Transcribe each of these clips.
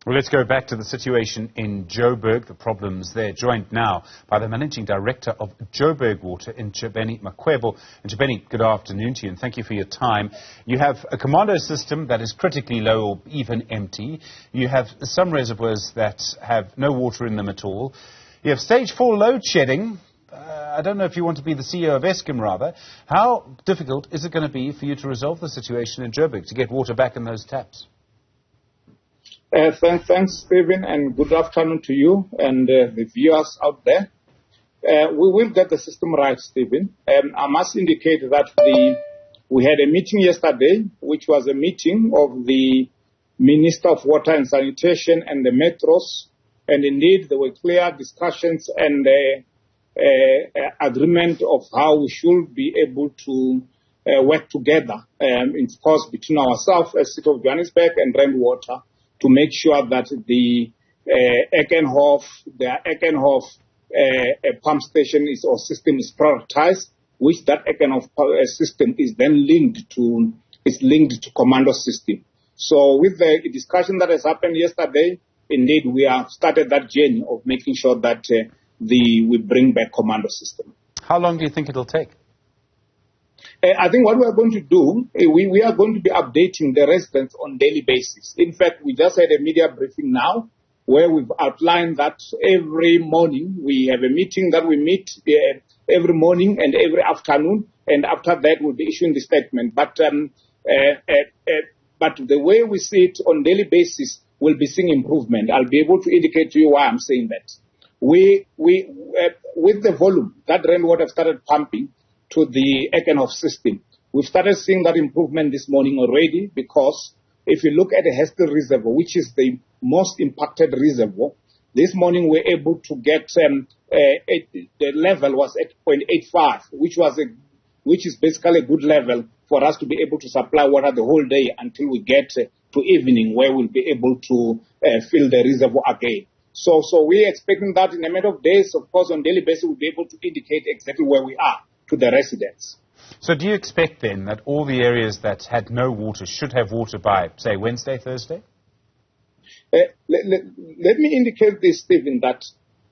Well, let's go back to the situation in Joburg, the problems there, joined now by the Managing Director of Joburg Water, Ntshavheni Mukwevho. Ntshavheni, good afternoon to you and thank you for your time. You have a commando system that is critically low or even empty. You have some reservoirs that have no water in them at all. You have stage 4 load shedding. I don't know if you want to be the CEO of Eskom, rather. How difficult is it going to be for you to resolve the situation in Joburg, to get water back in those taps? Thanks, Stephen, and good afternoon to you and the viewers out there. We will get the system right, Stephen. I must indicate that we had a meeting yesterday, which was a meeting of the Minister of Water and Sanitation and the Metros, and indeed there were clear discussions and agreement of how we should be able to work together, of course, between ourselves as City of Johannesburg and Rand Water, to make sure that the Ekenhof pump station or system is prioritized, which that Ekenhof system is then linked to commando system. So with the discussion that has happened yesterday, indeed we have started that journey of making sure that we bring back commando system. How long do you think it'll take? I think what we are going to do, we are going to be updating the residents on daily basis. In fact, we just had a media briefing now where we've outlined that every morning we have a meeting that we meet every morning and every afternoon, and after that we'll be issuing the statement. But the way we see it on daily basis, we'll be seeing improvement. I'll be able to indicate to you why I'm saying that. With the volume that rainwater started pumping to the Ekenhof system, we've started seeing that improvement this morning already, because if you look at the Hestel Reservoir, which is the most impacted reservoir, this morning we're able to get the level was at 0.85, which is basically a good level for us to be able to supply water the whole day until we get to evening, where we'll be able to fill the reservoir again. So we're expecting that in a matter of days, of course, on daily basis, we'll be able to indicate exactly where we are to the residents. So do you expect then that all the areas that had no water should have water by, say, Wednesday, Thursday? Let me indicate this, Stephen, that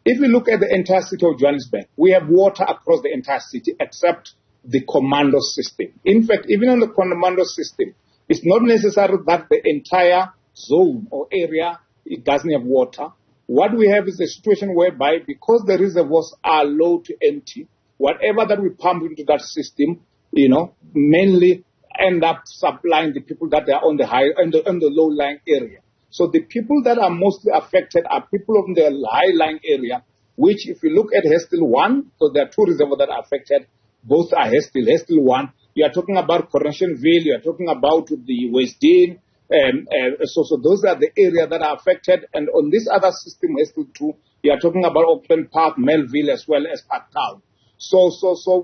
if we look at the entire city of Johannesburg, we have water across the entire city except the commando system. In fact, even on the commando system, it's not necessary that the entire zone or area it doesn't have water. What we have is a situation whereby, because the reservoirs are low to empty, whatever that we pump into that system, mainly end up supplying the people that are on the low-lying area. So the people that are mostly affected are people on the high-lying area, which if you look at Hestel 1, so there are two reservoirs that are affected, both are Hestel. Hestel 1, you are talking about Coronationville, you are talking about the West Dean, so those are the areas that are affected. And on this other system, Hestel 2, you are talking about Auckland Park, Melville, as well as Park Town. So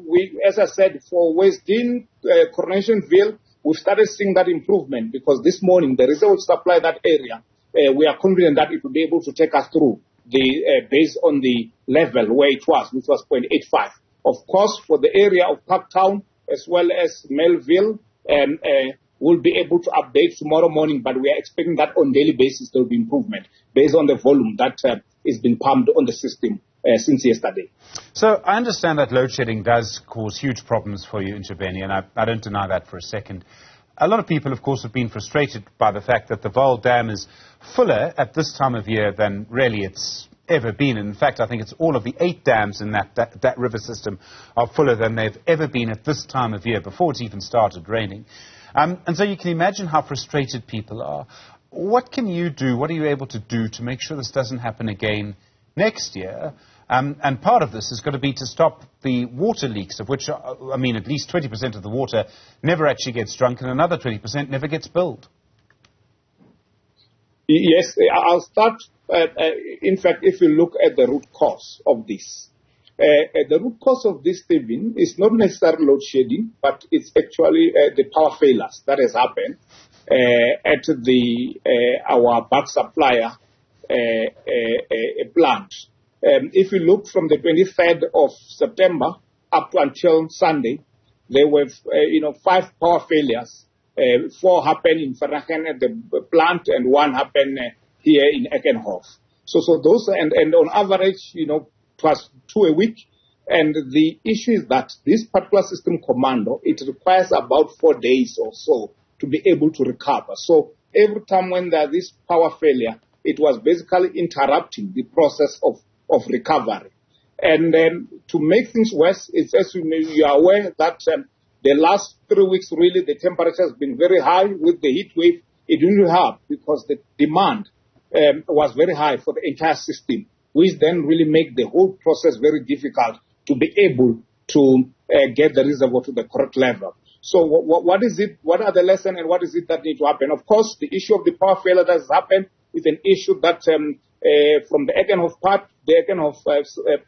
we, as I said, for West Dean, Coronationville, we've started seeing that improvement, because this morning the reservoir will supply that area. We are confident that it will be able to take us through based on the level where it was, which was 0.85. Of course, for the area of Park Town as well as Melville, we'll be able to update tomorrow morning, but we are expecting that on daily basis there will be improvement based on the volume that is being pumped on the system since yesterday. So I understand that load shedding does cause huge problems for you in Ntshavheni, and I don't deny that for a second. A lot of people, of course, have been frustrated by the fact that the Vaal Dam is fuller at this time of year than really it's ever been. And in fact, I think it's all of the 8 dams in that river system are fuller than they've ever been at this time of year, before it's even started raining. And so you can imagine how frustrated people are. What can you do, what are you able to do to make sure this doesn't happen again next year? And part of this is going to be to stop the water leaks, of which, at least 20% of the water never actually gets drunk and another 20% never gets billed. Yes, I'll start. In fact, if you look at the root cause of this, the root cause of this, Stephen, is not necessarily load shedding, but it's actually the power failures that has happened at our bulk supplier plant. If you look from the 23rd of September up until Sunday, there were 5 power failures. 4 happened in Vereeniging at the plant, and 1 happened here in Ekenhof. So those, and on average, it was 2 a week. And the issue is that this particular system commando, it requires about 4 days or so to be able to recover. So every time when there's this power failure, it was basically interrupting the process of recovery. And then to make things worse, it's as you are aware that the last 3 weeks, really, the temperature has been very high with the heat wave. It didn't help because the demand was very high for the entire system, which then really make the whole process very difficult to be able to get the reservoir to the correct level. So what is it? What are the lessons and what is it that needs to happen? Of course, the issue of the power failure that has happened is an issue that from the Ekenhof part, the Ekenhof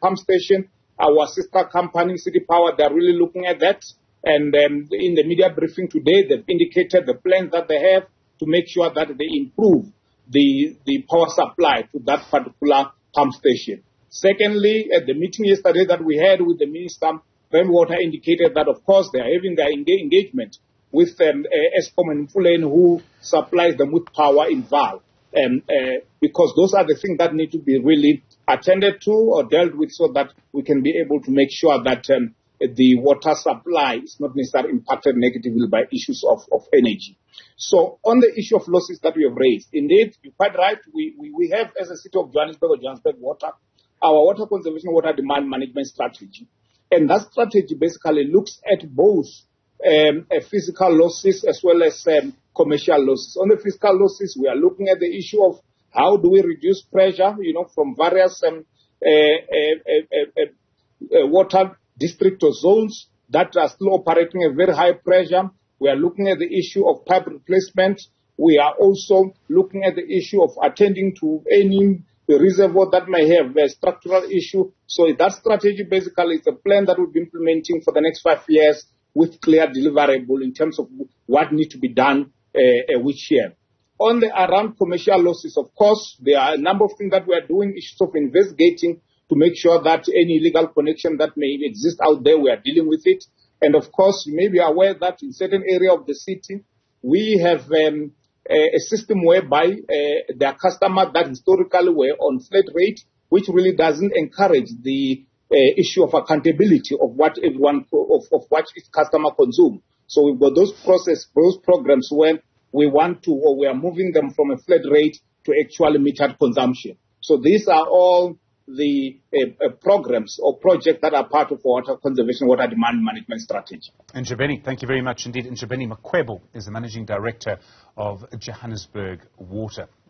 pump station, our sister company, City Power, they're really looking at that. And in the media briefing today, they've indicated the plans that they have to make sure that they improve the power supply to that particular pump station. Secondly, at the meeting yesterday that we had with the Minister, Rainwater indicated that, of course, they are having their engagement with Eskom and Mfuleni, who supplies them with power in Vaal. Because those are the things that need to be really attended to or dealt with so that we can be able to make sure that the water supply is not necessarily impacted negatively by issues of energy. So on the issue of losses that we have raised, indeed, you're quite right, we have, as a city of Johannesburg or Johannesburg Water, our water conservation, water demand management strategy. And that strategy basically looks at both physical losses as well as commercial losses. On the physical losses, we are looking at the issue of how do we reduce pressure, from various water district or zones that are still operating at very high pressure. We are looking at the issue of pipe replacement. We are also looking at the issue of attending to any reservoir that may have a structural issue. So that strategy basically is a plan that we'll be implementing for the next 5 years with clear deliverable in terms of what needs to be done which year. On the around commercial losses, of course, there are a number of things that we are doing, issues of investigating to make sure that any illegal connection that may exist out there, we are dealing with it. And of course, you may be aware that in certain area of the city, we have a system whereby their customers that historically were on flat rate, which really doesn't encourage the issue of accountability of what everyone of what each customer consumes. So we've got those programs where we want to, or we are moving them from a flat rate to actually metered consumption. So these are all the programs or projects that are part of water conservation, water demand management strategy. Ntshavheni, thank you very much indeed. Ntshavheni Mukwevho is the Managing Director of Johannesburg Water.